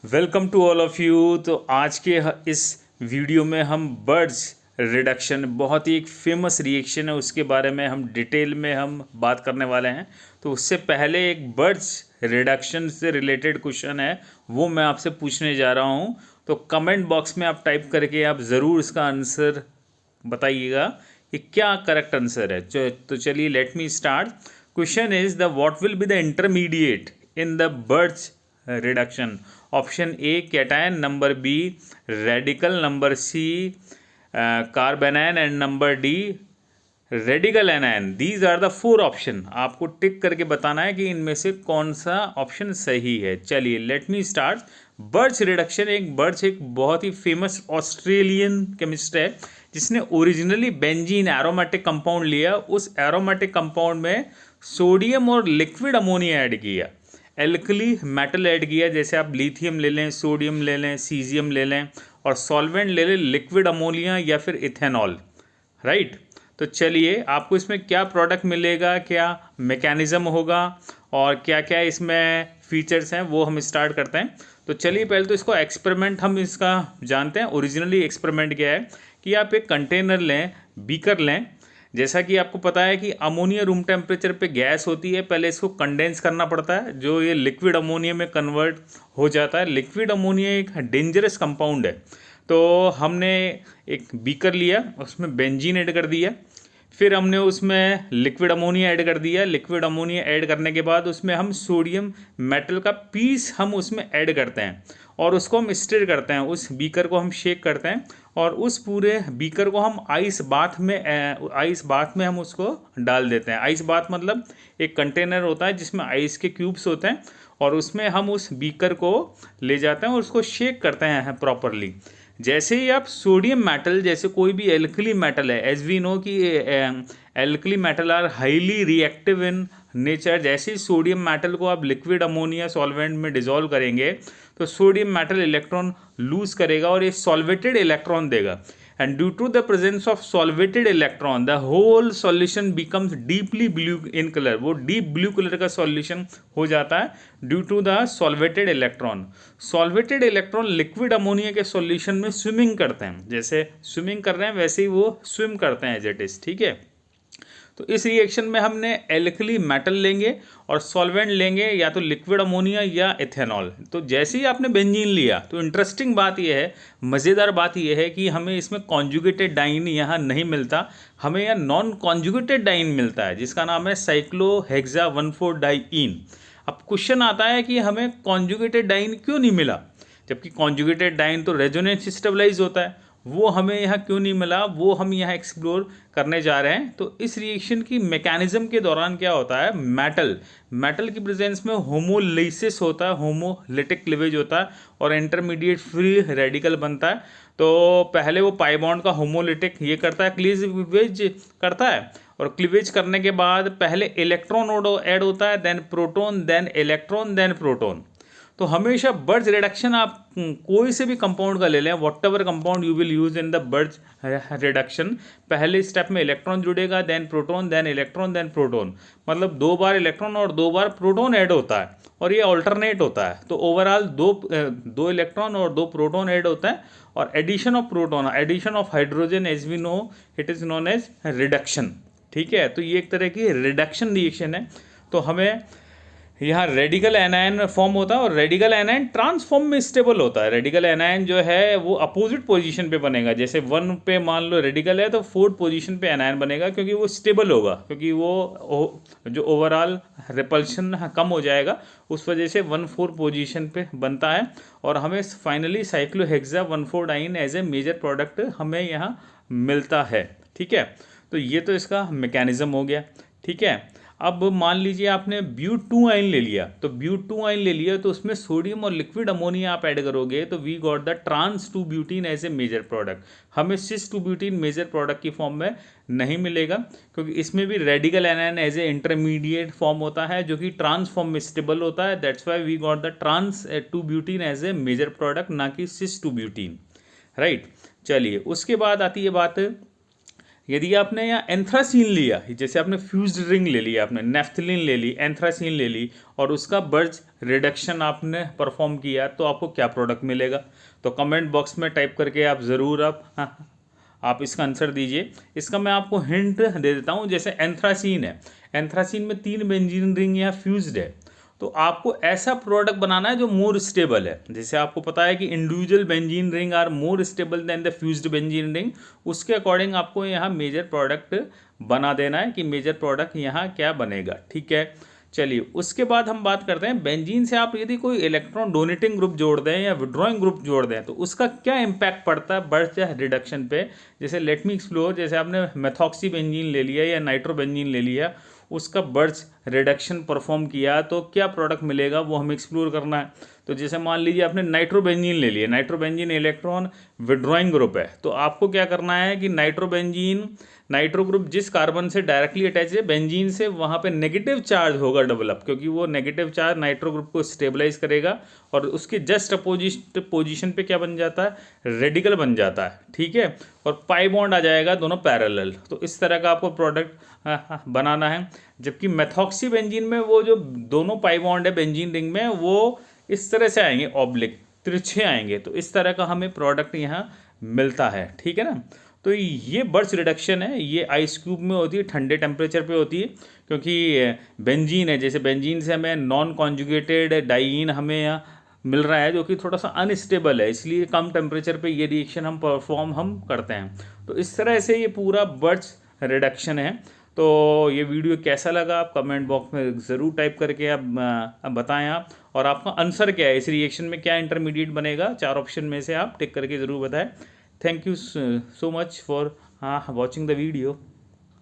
Welcome to all of you. तो आज के इस वीडियो में हम बर्ड्स रिडक्शन, बहुत ही एक फेमस रिएक्शन है, उसके बारे में हम डिटेल में हम बात करने वाले हैं। तो उससे पहले एक बर्ड्स रिडक्शन से रिलेटेड क्वेश्चन है, वो मैं आपसे पूछने जा रहा हूँ। तो कमेंट बॉक्स में आप टाइप करके आप ज़रूर इसका आंसर बताइएगा कि क्या करेक्ट आंसर है। तो चलिए let me start. Question is the what will be the intermediate in the Birch reduction. Option A cation, number B radical, number C carbanion and number D radical anion. These are the four option. आपको tick करके बताना है कि इनमें से कौन सा option सही है। चलिए let me start. Birch reduction एक बहुत ही फेमस ऑस्ट्रेलियन केमिस्ट है जिसने ओरिजिनली बेंजीन एरोमेटिक कंपाउंड लिया। उस एरोमेटिक कंपाउंड में सोडियम और लिक्विड अमोनिया ऐड किया, एल्कली मेटल ऐड किया, जैसे आप लिथियम ले लें, सोडियम ले लें, सीजियम ले लें, और सॉल्वेंट ले लें लिक्विड अमोनिया या फिर इथेनॉल। राइट। तो चलिए आपको इसमें क्या प्रोडक्ट मिलेगा, क्या मैकेनिज्म होगा और क्या क्या इसमें फीचर्स हैं, वो हम स्टार्ट करते हैं। तो चलिए पहले तो इसको एक्सपेरिमेंट हम इसका जानते हैं। ओरिजिनली एक्सपेरिमेंट क्या है कि आप एक कंटेनर लें, बीकर लें। जैसा कि आपको पता है कि अमोनिया रूम टेम्परेचर पे गैस होती है, पहले इसको कंडेंस करना पड़ता है, जो ये लिक्विड अमोनिया में कन्वर्ट हो जाता है। लिक्विड अमोनिया एक डेंजरस कंपाउंड है। तो हमने एक बीकर लिया, उसमें बेंजीन ऐड कर दिया, फिर हमने उसमें लिक्विड अमोनिया ऐड कर दिया। लिक्विड अमोनिया ऐड करने के बाद उसमें हम सोडियम मेटल का पीस हम उसमें ऐड करते हैं और उसको हम स्टिर करते हैं। उस बीकर को हम शेक करते हैं और उस पूरे बीकर को हम आइस बाथ में हम उसको डाल देते हैं। आइस बाथ मतलब एक कंटेनर होता है जिसमें आइस के क्यूब्स होते हैं और उसमें हम उस बीकर को ले जाते हैं और उसको शेक करते हैं प्रॉपरली। जैसे ही आप सोडियम मेटल, जैसे कोई भी एल्कली मेटल है, एज वी नो कि alkali metal are highly reactive in nature, जैसे ही सोडियम मेटल को आप लिक्विड अमोनिया सॉल्वेंट में डिजोल्व करेंगे तो सोडियम मेटल इलेक्ट्रॉन लूज करेगा और ये सॉल्वेटेड इलेक्ट्रॉन देगा। And due to the presence of solvated electron the whole solution becomes deeply blue in colour. वो डीप ब्लू कलर का सॉल्यूशन हो जाता है due to the solvated electron. Solvated electron liquid ammonia के solution में swimming करते हैं, जैसे स्विमिंग कर रहे हैं वैसे ही वो स्विम करते हैं एज इट इज। ठीक है। तो इस रिएक्शन में हमने एल्कली मेटल लेंगे और सॉल्वेंट लेंगे, या तो लिक्विड अमोनिया या इथेनॉल। तो जैसे ही आपने बेंजीन लिया तो इंटरेस्टिंग बात यह है, मज़ेदार बात यह है कि हमें इसमें कॉन्जुगेटेड डाइन यहाँ नहीं मिलता, हमें यहाँ नॉन कॉन्जुगेटेड डाइन मिलता है जिसका नाम है साइक्लोहेक्सा 1,4-डाइईन। अब क्वेश्चन आता है कि हमें कॉन्जुगेटेड डाइन क्यों नहीं मिला, जबकि कॉन्जुगेटेड डाइन तो रेजोनेंस स्टेबलाइज होता है, वो हमें यहाँ क्यों नहीं मिला, वो हम यहाँ एक्सप्लोर करने जा रहे हैं। तो इस रिएक्शन की मैकेनिज्म के दौरान क्या होता है, मेटल की प्रेजेंस में होमोलिसिस होता है, होमोलिटिक क्लीवेज होता है और इंटरमीडिएट फ्री रेडिकल बनता है। तो पहले वो पाई बॉन्ड का होमोलिटिक ये करता है, क्लीवेज करता है, और क्लीवेज करने के बाद पहले इलेक्ट्रॉन ऐड होता है, then proton, then electron, then proton. तो हमेशा बर्ज रिडक्शन आप कोई से भी कंपाउंड का ले लें, whatever compound you will use in the Birch reduction, पहले स्टेप में इलेक्ट्रॉन जुड़ेगा, then proton, then electron, then proton, मतलब 2 बार इलेक्ट्रॉन और 2 बार प्रोटॉन ऐड होता है और ये ऑल्टरनेट होता है। तो ओवरऑल दो इलेक्ट्रॉन और 2 प्रोटॉन ऐड होता है, और addition of proton, addition of hydrogen, as we know it is known as reduction. ठीक है। तो ये एक तरह की रिडक्शन रिएक्शन है। तो हमें यहाँ रेडिकल एनायन फॉर्म होता है और रेडिकल एनायन ट्रांसफॉर्म में स्टेबल होता है। रेडिकल एनायन जो है वो अपोजिट पोजीशन पे बनेगा, जैसे 1 पे मान लो रेडिकल है तो 4th पोजीशन पे एनायन बनेगा, क्योंकि वो स्टेबल होगा, क्योंकि वो जो ओवरऑल रिपल्शन कम हो जाएगा उस वजह से 1,4 पोजीशन पे बनता है। और हमें फाइनली साइक्लोहेक्सा 1,4-डाइन एज ए मेजर प्रोडक्ट हमें यहाँ मिलता है। ठीक है। तो ये तो इसका मैकेनिज्म हो गया। ठीक है। अब मान लीजिए आपने ब्यूट-2 आइन ले लिया, तो ब्यूट-2 आइन ले लिया तो उसमें सोडियम और लिक्विड अमोनिया आप ऐड करोगे तो we got the trans two butene as a major product. हमें सिस-2-ब्यूटीन मेजर प्रोडक्ट की फॉर्म में नहीं मिलेगा, क्योंकि इसमें भी radical anion as a intermediate form होता है जो कि ट्रांस फॉर्म में स्टेबल होता है। That's why we got the trans two butene as a major product, ना कि सिस-2-ब्यूटीन। राइट। चलिए उसके बाद आती है बात यदि आपने यहाँ एंथ्रासीन लिया, जैसे आपने फ्यूज्ड रिंग ले लिया, आपने नेफ्थलीन ले ली, एंथ्रासीन ले ली और उसका बर्ज रिडक्शन आपने परफॉर्म किया, तो आपको क्या प्रोडक्ट मिलेगा? तो कमेंट बॉक्स में टाइप करके आप ज़रूर आप इसका आंसर दीजिए। इसका मैं आपको हिंट दे देता हूँ। जैसे एंथ्रासीन है, एंथ्रासीन में 3 बेंजीन रिंग यहाँ फ्यूज्ड है, तो आपको ऐसा प्रोडक्ट बनाना है जो मोर स्टेबल है। जैसे आपको पता है कि individual benzene ring are more stable than the fused benzene ring, उसके अकॉर्डिंग आपको यहाँ मेजर प्रोडक्ट बना देना है कि मेजर प्रोडक्ट यहाँ क्या बनेगा। ठीक है, चलिए उसके बाद हम बात करते हैं बेंजीन से आप यदि कोई इलेक्ट्रॉन डोनेटिंग ग्रुप जोड़ दें या विड्रॉइंग ग्रुप जोड़ दें तो उसका क्या इम्पैक्ट पड़ता है बर्ज रिडक्शन पे। जैसे लेट मी एक्सप्लोर, जैसे आपने मेथॉक्सी बेंजीन ले लिया या नाइट्रो बेंजीन ले लिया, उसका बर्ज रिडक्शन परफॉर्म किया तो क्या प्रोडक्ट मिलेगा वो हमें एक्सप्लोर करना है। तो जैसे मान लीजिए आपने नाइट्रोबेंजीन ले लिया, नाइट्रोबेंजीन इलेक्ट्रॉन विड्रॉइंग ग्रुप है, तो आपको क्या करना है कि नाइट्रोबेंजीन, नाइट्रो ग्रुप जिस कार्बन से डायरेक्टली अटैच है बेंजीन से, वहाँ पे नेगेटिव चार्ज होगा डेवलप, क्योंकि वो नेगेटिव चार्ज नाइट्रो ग्रुप को स्टेबलाइज करेगा और उसके जस्ट अपोजिट पोजीशन पे क्या बन जाता है, रेडिकल बन जाता है। ठीक है, और पाई बॉन्ड आ जाएगा दोनों पैरेलल। तो इस तरह का आपको प्रोडक्ट बनाना है। जबकि मेथॉक्सी बेंजीन में वो जो दोनों पाई बॉन्ड है बेंजीन रिंग में, वो इस तरह से आएंगे, ऑब्लिक तिरछे आएंगे। तो इस तरह का हमें प्रोडक्ट यहाँ मिलता है। ठीक है ना, तो ये बर्ज रिडक्शन है, ये आइस क्यूब में होती है, ठंडे टेम्परेचर पे होती है, क्योंकि बेंजीन है, जैसे बेंजीन से हमें नॉन कॉन्जुगेटेड डाइईन हमें यहाँ मिल रहा है जो कि थोड़ा सा अनस्टेबल है, इसलिए कम टेम्परेचर पे ये रिएक्शन हम करते हैं। तो इस तरह से ये पूरा बर्ज रिडक्शन है। तो ये वीडियो कैसा लगा आप कमेंट बॉक्स में ज़रूर टाइप करके आप बताएं आप, और आपका आंसर क्या है, इस रिएक्शन में क्या इंटरमीडिएट बनेगा, 4 ऑप्शन में से आप टिक करके ज़रूर बताएं। Thank you so much for watching the video.